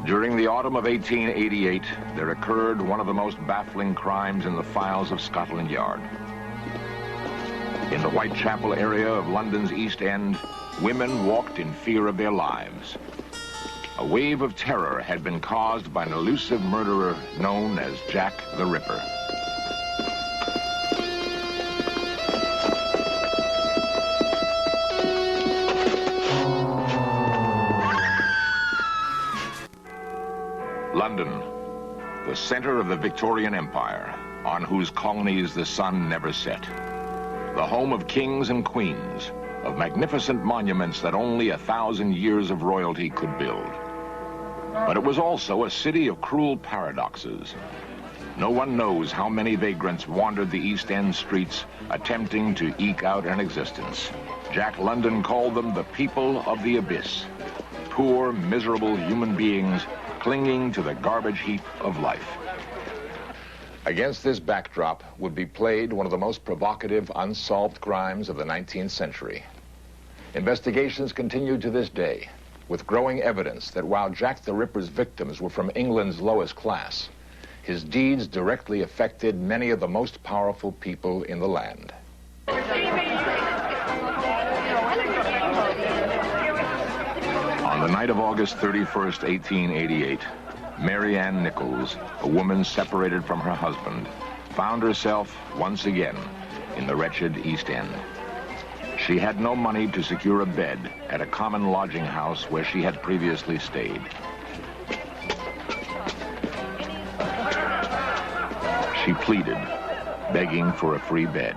During the autumn of 1888, there occurred one of the most baffling crimes in the files of Scotland Yard. In the Whitechapel area of London's East End, women walked in fear of their lives. A wave of terror had been caused by an elusive murderer known as Jack the Ripper. London, the center of the Victorian Empire, on whose colonies the sun never set. The home of kings and queens, of magnificent monuments that only 1,000 years of royalty could build. But it was also a city of cruel paradoxes. No one knows how many vagrants wandered the East End streets attempting to eke out an existence. Jack London called them the people of the abyss, poor, miserable human beings clinging to the garbage heap of life. Against this backdrop would be played one of the most provocative, unsolved crimes of the 19th century. Investigations continue to this day, with growing evidence that while Jack the Ripper's victims were from England's lowest class, his deeds directly affected many of the most powerful people in the land. On the night of August 31st, 1888, Mary Ann Nichols, a woman separated from her husband, found herself once again in the wretched East End. She had no money to secure a bed at a common lodging house where she had previously stayed. She pleaded, begging for a free bed.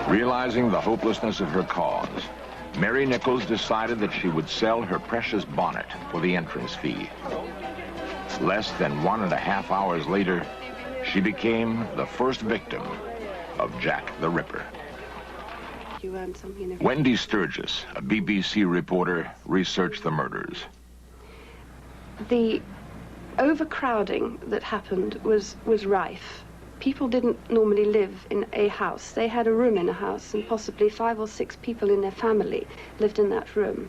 Realizing the hopelessness of her cause, Mary Nichols decided that she would sell her precious bonnet for the entrance fee. Less than 1.5 hours later, she became the first victim of Jack the Ripper. Wendy Sturgis, a BBC reporter, researched the murders. The overcrowding that happened was rife. People didn't normally live in a house. They had a room in a house, and possibly 5 or 6 people in their family lived in that room.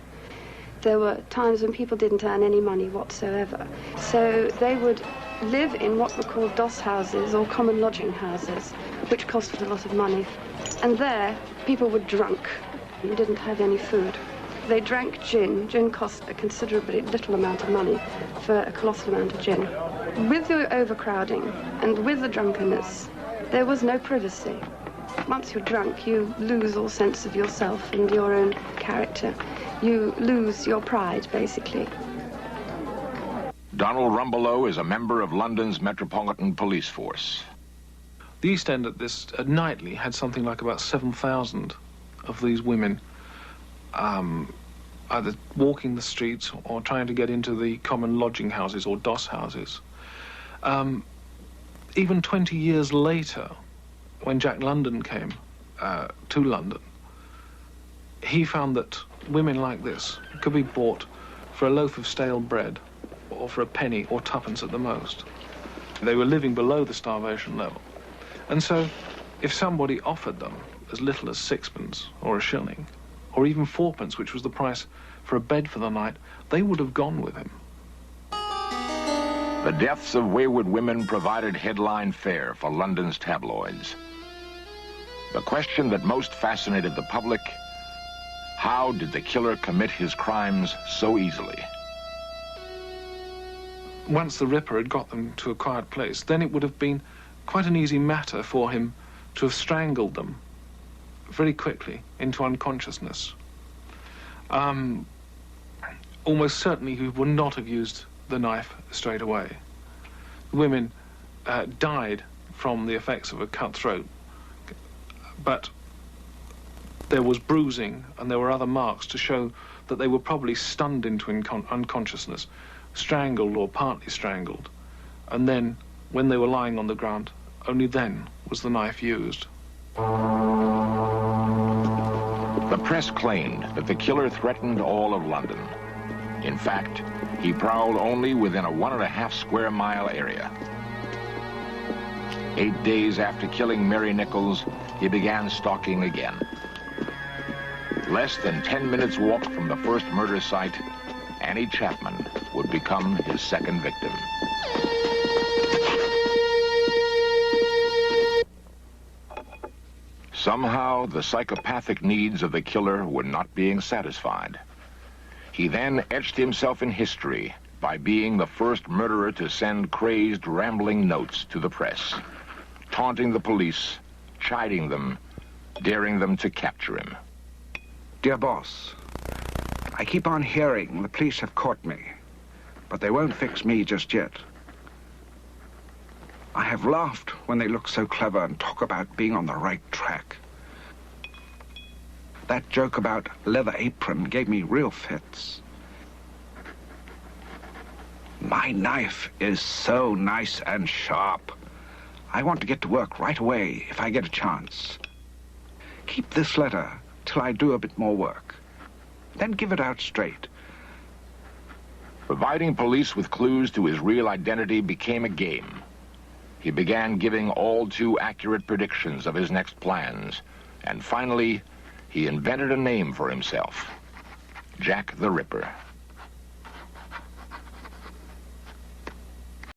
There were times when people didn't earn any money whatsoever. So they would live in what were called doss houses or common lodging houses, which costed a lot of money. And there, people were drunk and didn't have any food. They drank gin. Gin cost a considerably little amount of money for a colossal amount of gin. With the overcrowding and with the drunkenness, there was no privacy. Once you're drunk, you lose all sense of yourself and your own character. You lose your pride, basically. Donald Rumbelow is a member of London's Metropolitan Police Force. The East End at nightly had something like about 7,000 of these women either walking the streets or trying to get into the common lodging houses or doss houses. Even 20 years later, when Jack London came to London, he found that women like this could be bought for a loaf of stale bread or for a penny or 2pence at the most. They were living below the starvation level. And so if somebody offered them as little as 6pence or a shilling, or even 4pence, which was the price for a bed for the night, they would have gone with him. The deaths of wayward women provided headline fare for London's tabloids. The question that most fascinated the public: how did the killer commit his crimes so easily? Once the Ripper had got them to a quiet place, then it would have been quite an easy matter for him to have strangled them very quickly into unconsciousness. Almost certainly he would not have used the knife straight away. The women died from the effects of a cut throat, but there was bruising and there were other marks to show that they were probably stunned into unconsciousness, strangled or partly strangled, and then when they were lying on the ground, only then was the knife used. The press claimed that the killer threatened all of London. In fact, he prowled only within a 1.5 square mile area. 8 days after killing Mary Nichols, he began stalking again. Less than 10 minutes walk from the first murder site, Annie Chapman would become his second victim. Somehow, the psychopathic needs of the killer were not being satisfied. He then etched himself in history by being the first murderer to send crazed, rambling notes to the press, taunting the police, chiding them, daring them to capture him. Dear boss, I keep on hearing the police have caught me, but they won't fix me just yet. I have laughed when they look so clever and talk about being on the right track. That joke about leather apron gave me real fits. My knife is so nice and sharp. I want to get to work right away if I get a chance. Keep this letter till I do a bit more work. Then give it out straight. Providing police with clues to his real identity became a game. He began giving all too accurate predictions of his next plans, and finally, he invented a name for himself, Jack the Ripper.